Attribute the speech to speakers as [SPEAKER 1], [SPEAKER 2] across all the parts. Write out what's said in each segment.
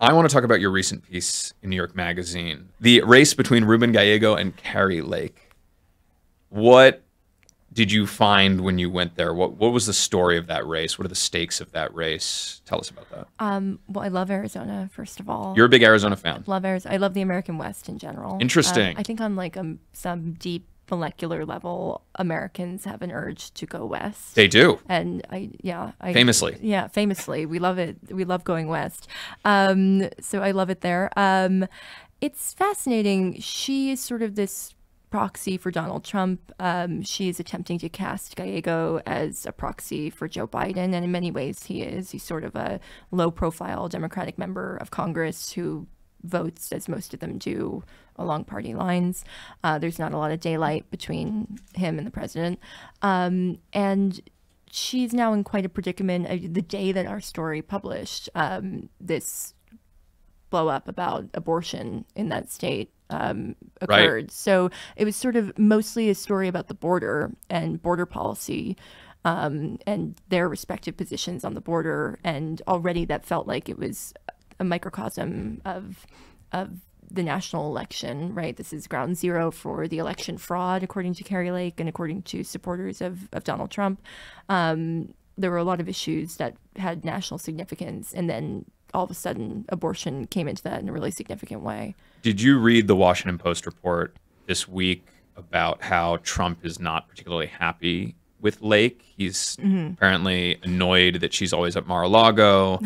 [SPEAKER 1] I want to talk about your recent piece in New York Magazine, the race between Ruben Gallego and Kari Lake. What did you find when you went there? What was the story of that race? What are the stakes of that race? Tell us about that.
[SPEAKER 2] Well, I love Arizona, first of all.
[SPEAKER 1] You're a big Arizona fan.
[SPEAKER 2] I love the American West in general.
[SPEAKER 1] Interesting.
[SPEAKER 2] I think on like some deep molecular level, Americans have an urge to go west.
[SPEAKER 1] They do.
[SPEAKER 2] And
[SPEAKER 1] famously.
[SPEAKER 2] Yeah, famously. We love it. We love going west. So I love it there. It's fascinating. She is sort of this proxy for Donald Trump. She is attempting to cast Gallego as a proxy for Joe Biden, and in many ways he is. He's sort of a low-profile Democratic member of Congress who votes, as most of them do, along party lines. There's not a lot of daylight between him and the president. And she's now in quite a predicament. The day that our story published, this blow up about abortion in that state occurred.
[SPEAKER 1] Right.
[SPEAKER 2] So it was sort of mostly a story about the border and border policy and their respective positions on the border. And already that felt like it was a microcosm of the national election, right? This is ground zero for the election fraud, according to Kari Lake and according to supporters of Donald Trump. There were a lot of issues that had national significance, and then all of a sudden abortion came into that in a really significant way.
[SPEAKER 1] Did you read the Washington Post report this week about how Trump is not particularly happy with Lake? He's apparently annoyed that she's always at Mar-a-Lago,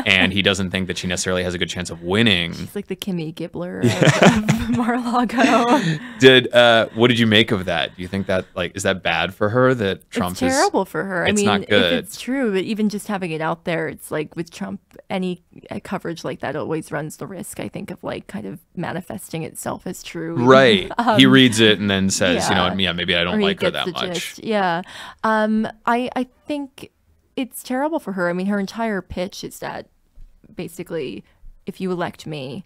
[SPEAKER 1] and he doesn't think that she necessarily has a good chance of winning.
[SPEAKER 2] She's like the Kimmy Gibbler of
[SPEAKER 1] Mar-a-Lago. What did you make of that? Do you think that, like, is that bad for her that Trump
[SPEAKER 2] It's terrible for her.
[SPEAKER 1] It's not good.
[SPEAKER 2] If it's true, but even just having it out there, it's like with Trump, any coverage like that always runs the risk, I think, of like kind of manifesting itself as true.
[SPEAKER 1] Right. He reads it and then says,
[SPEAKER 2] yeah.
[SPEAKER 1] Maybe I don't like her that much.
[SPEAKER 2] Gist. Yeah. I think it's terrible for her. I mean, her entire pitch is that basically, if you elect me,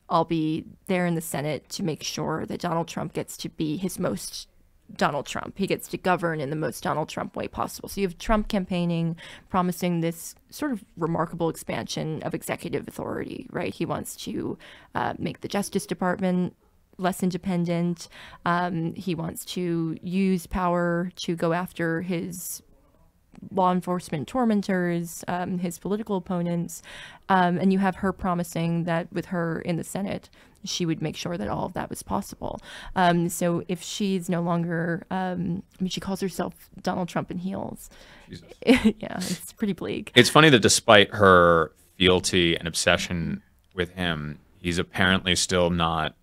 [SPEAKER 2] I'll be there in the Senate to make sure that Donald Trump gets to be his most Donald Trump. He gets to govern in the most Donald Trump way possible. So you have Trump campaigning, promising this sort of remarkable expansion of executive authority, right? He wants to make the Justice Department less independent. He wants to use power to go after his law enforcement tormentors, his political opponents, and you have her promising that with her in the Senate, she would make sure that all of that was possible. So if she's no longer, she calls herself Donald Trump in heels. Yeah, it's pretty bleak.
[SPEAKER 1] It's funny that despite her fealty and obsession with him, he's apparently still not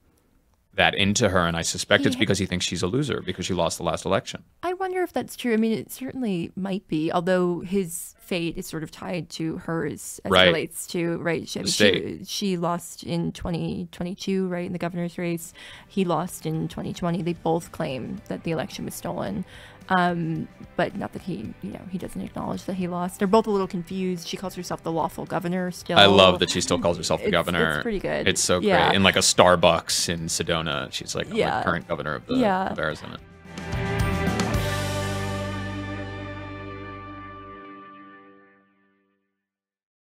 [SPEAKER 1] that into her, and I suspect it's because he thinks she's a loser because she lost the last election.
[SPEAKER 2] I wonder if that's true. I mean, it certainly might be, although his fate is sort of tied to hers as it relates to, right? She lost in 2022, right, in the governor's race. He lost in 2020. They both claim that the election was stolen. But not that he doesn't acknowledge that he lost. They're both a little confused. She calls herself the lawful governor still.
[SPEAKER 1] I love that she still calls herself the governor.
[SPEAKER 2] It's pretty good.
[SPEAKER 1] It's so great. In like a Starbucks in Sedona, she's like, I'm the current governor of Arizona.